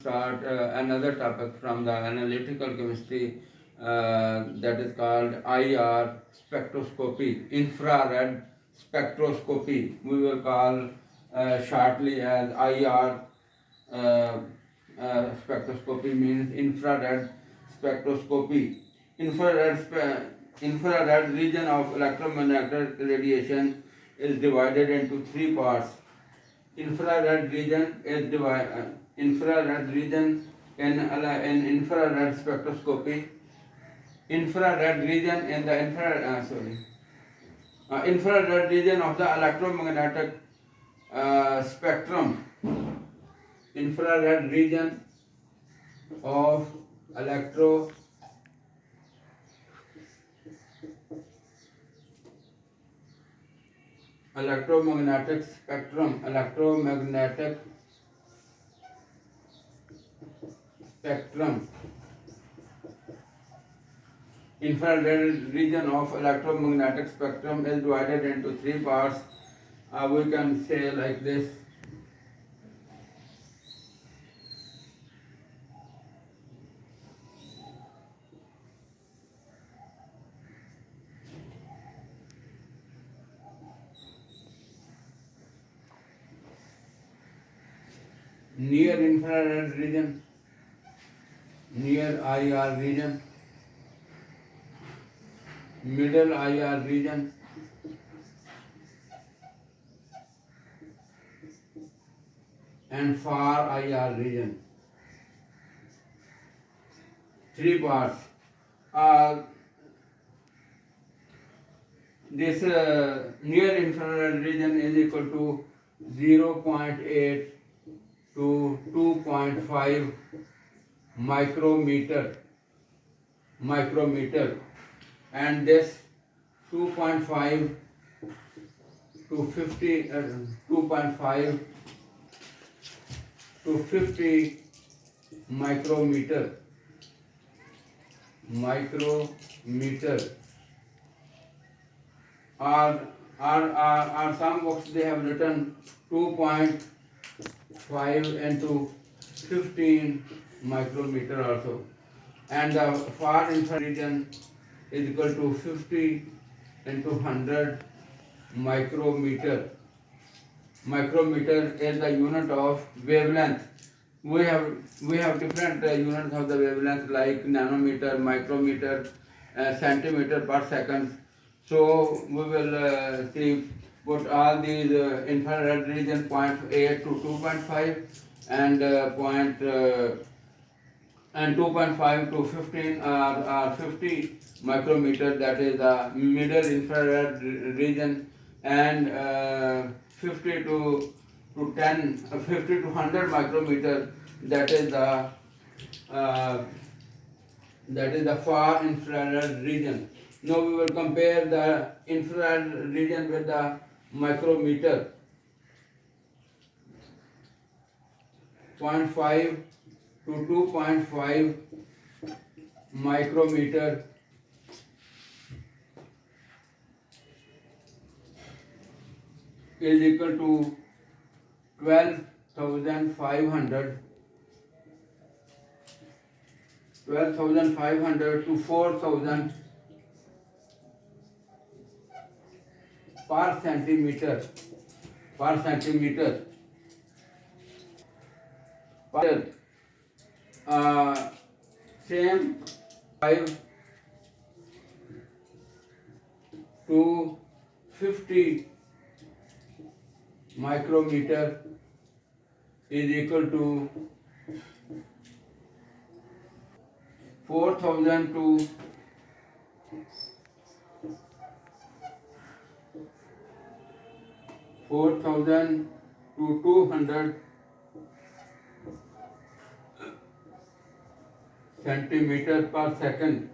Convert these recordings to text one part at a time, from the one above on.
start another topic from the analytical chemistry that is called IR spectroscopy, infrared spectroscopy. We will call shortly as IR spectroscopy means infrared spectroscopy. Infrared region of electromagnetic radiation is divided into three parts. Infrared region is infrared region in infrared spectroscopy. Infrared region in the infrared region of the electromagnetic spectrum. Infrared region of electro electromagnetic spectrum. Electromagnetic spectrum. Infrared region of electromagnetic spectrum is divided into three parts. We can say like this. Near infrared region, near IR region, middle IR region, and far IR region. Three parts. Uh, this near infrared region is equal to 0.8 to 2.5 micrometer, and this 2.5 to 50 2.5 to 50 micrometer or some books they have written 2.5 into 15 micrometer also, and the far infrared region is equal to 50 into 100 micrometer. Micrometer is the unit of wavelength. We have different units of the wavelength like nanometer, micrometer, centimeter per second. So we will see put all these infrared region 0.8 to 2.5 and and 2.5 to 15 or 50 micrometer, that is the middle infrared region, and 50 to 10 50 to 100 micrometer, that is uh, the far infrared region. Now we will compare the infrared region with the micrometer. 0.5 to 2.5 micrometer is equal to 12,500 to 4,000 per centimeter. Uh, Same 5 to 50 micrometer is equal to 4,000 to 200 centimeter per second.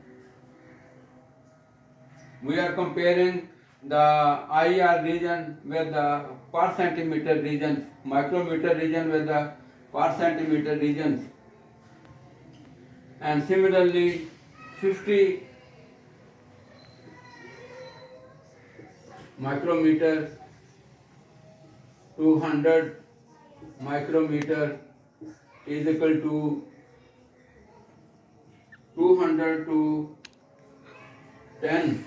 We are comparing the IR region with the per centimeter regions, micrometer region with the per centimeter regions, and similarly 50 micrometer to 100 micrometer is equal to 200 to 10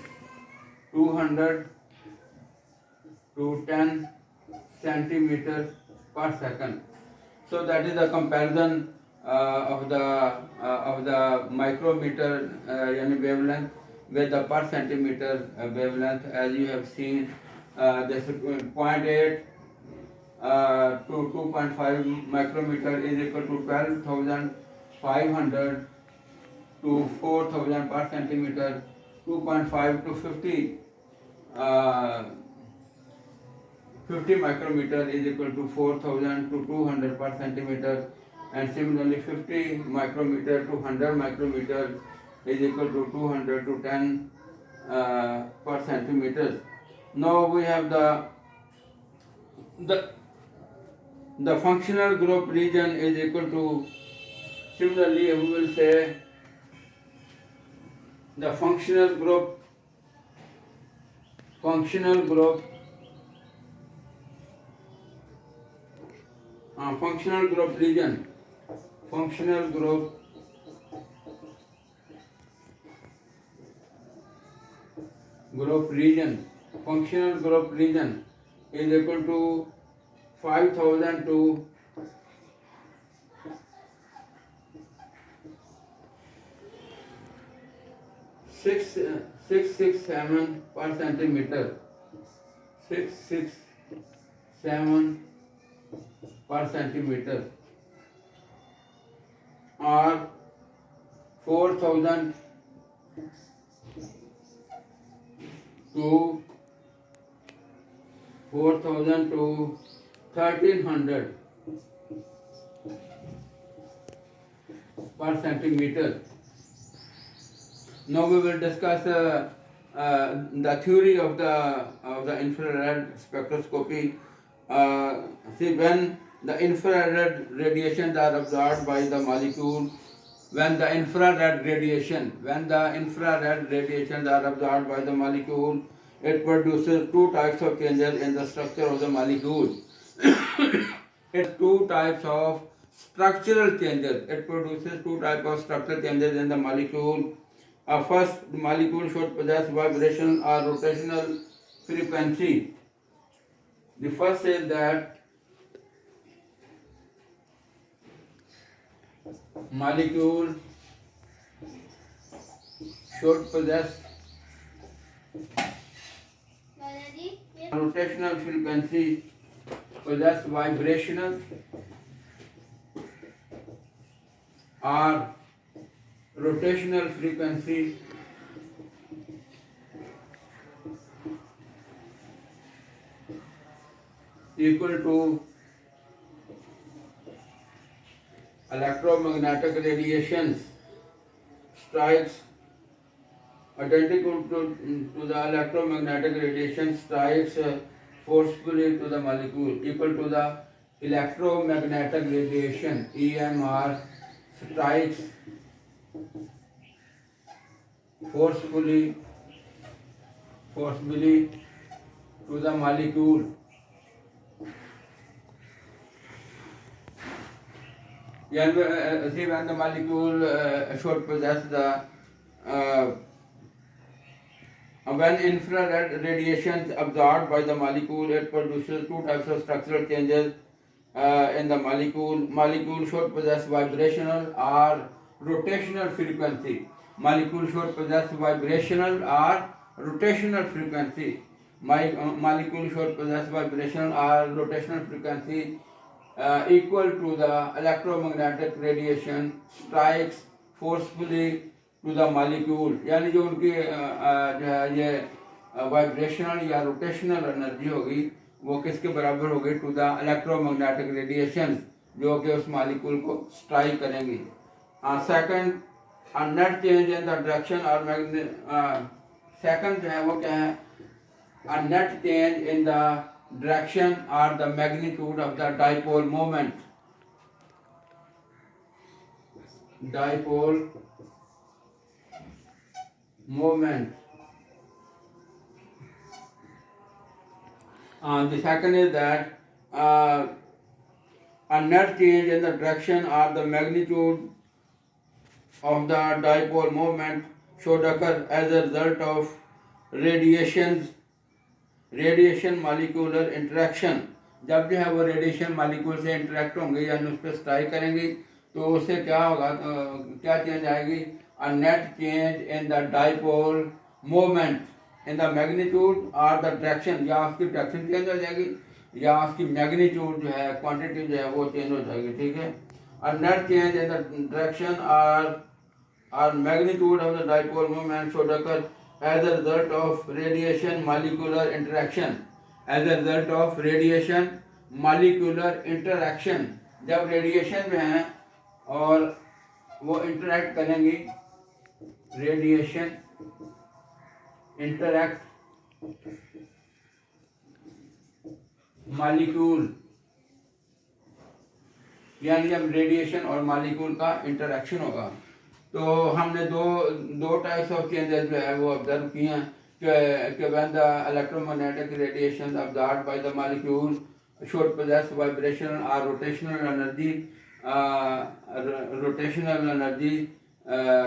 200 to 10 centimeters per second. So that is the comparison of the micrometer yani wavelength with the per centimeter wavelength. As you have seen, this 0.8 to 2.5 micrometer is equal to 12,500 to 4,000 per centimeter. 2.5 to 50 micrometer is equal to 4,000 to 200 per centimeter, and similarly 50 micrometer to 100 micrometer is equal to 200 to 10 per centimeter. Now we have the the functional group region is equal to, similarly we will say the functional group functional group region, functional group region is equal to 5,000 to 667 per centimeter. 667 per centimeter, or 4,000 to 1,300 per centimeter. Now we will discuss the theory of the infrared spectroscopy. See, when the infrared radiations are absorbed by the molecule, when the infrared radiations are absorbed by the molecule, it produces two types of changes in the structure of the molecule. It two types of structural changes. It produces two types of structural changes in the molecule. First, the molecule should possess vibrational or rotational frequency. The first is that molecule should possess rotational frequency, possess vibrational or rotational frequency equal to electromagnetic radiations strikes identical to the electromagnetic radiation strikes forcefully to the molecule, equal to the electromagnetic radiation EMR strikes forcefully to the molecule. See, when the molecule should possess the when infrared radiation absorbed by the molecule, it produces two types of structural changes in the molecule. Molecule should possess vibrational or rotational frequency. Molecule should possess vibrational or rotational frequency. Molecule should possess vibrational or rotational frequency equal to the electromagnetic radiation strikes forcefully to the molecule, यानी जो उनकी जो है ये vibrational या rotational energy होगी वो किसके बराबर होगी, टू द इलेक्ट्रोमैग्नेटिक रेडिएशन जो कि उस मॉलिक्यूल को स्ट्राइक करेंगी. Second, net change in the direction और सेकंड जो है वो क्या है, net change in the direction और the magnitude of the dipole moment. Dipole movement. The second is that A net change in the direction or the magnitude of the dipole moment should occur as a result of radiation molecular interaction. जब जो है वो radiation molecule से interact होंगे यानी उस पर strike करेंगी तो उससे क्या होगा, क्या चेंज आएगी? A net change in the dipole moment in the magnitude और द डायरेक्शन, या उसकी डायरेक्शन चेंज हो जाएगी या उसकी मैग्नीट्यूड जो है, क्वांटिटी जो है वो चेंज हो जाएगी। ठीक है, a net change in the direction और magnitude of the dipole moment should occur as a result of radiation molecular interaction, as a result of radiation molecular interaction। जब रेडिएशन में है और वो इंटरेक्ट करेंगी, रेडिएशन इंटरैक्ट मॉलिक्यूल, यानी जब radiation और मॉलिक्यूल का इंटरेक्शन होगा तो हमने दो टाइप्स ऑफ चेंजेस जो है वो ऑब्जर्व किए हैं कि when the electromagnetic radiation absorbed by the molecule should possess vibrational or rotational energy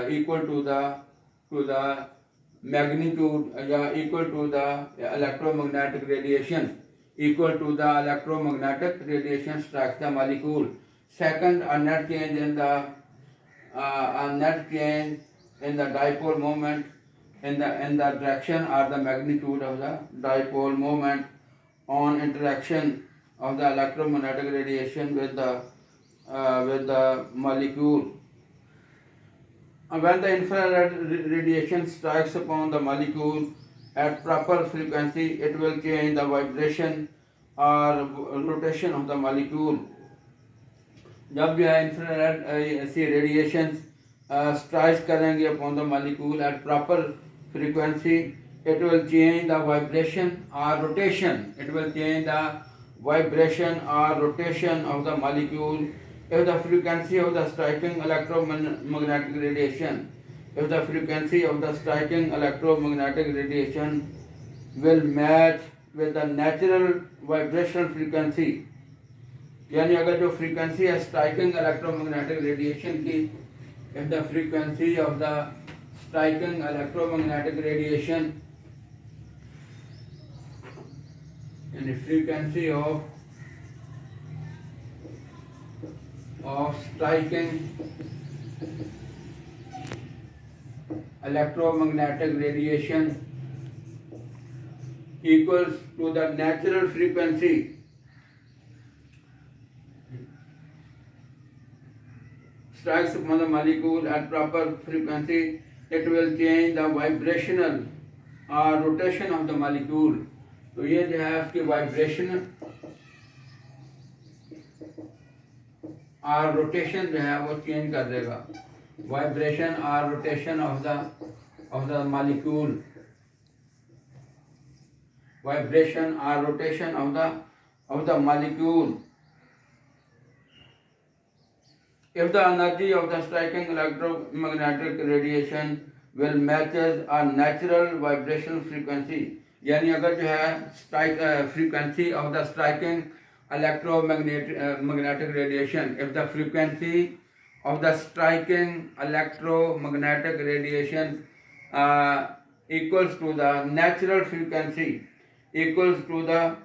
equal to the magnitude या equal to the electromagnetic radiation, equal to the electromagnetic radiation strikes the molecule. Second, a net change in the dipole moment in the direction or the magnitude of the dipole moment on interaction of the electromagnetic radiation with the molecule. When the infrared radiation strikes upon the molecule at proper frequency, it will change the vibration or rotation of the molecule. जब जो है infrared ऐसी radiation strike करेंगे upon the molecule eight proper frequency, it will change the vibration or rotation, it will change the vibration or rotation of the molecule if the frequency of the striking electromagnetic radiation, if the frequency of the striking electromagnetic radiation will match with the natural vibrational frequency, यानी अगर जो frequency है striking electromagnetic radiation की, if the frequency of the striking electromagnetic radiation यानी frequency of striking electromagnetic radiation equals to the natural frequency strikes upon the molecule at proper frequency, it will change the vibrational or rotation of the molecule. तो ये जो है उसकी vibration और rotation जो है वो चेंज कर देगा, वाइब्रेशन और rotation of the molecule, vibration और rotation of the molecule. If the energy of the striking electromagnetic radiation will matches a natural vibrational frequency, यानी अगर जो है strike frequency of the striking electromagnetic radiation, if the frequency of the striking electromagnetic radiation equals to the natural frequency, equals to the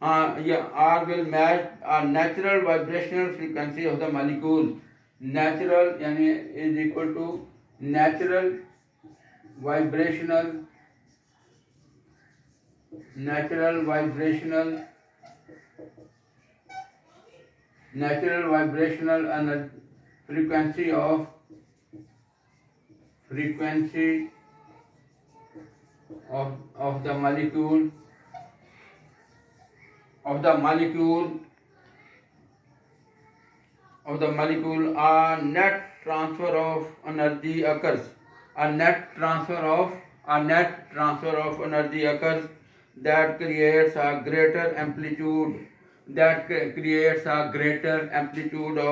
R will match a natural vibrational frequency of the molecule. Natural यानी is equal to natural vibrational frequency of the molecule a net transfer of energy occurs, a net transfer of energy occurs that creates a greater amplitude of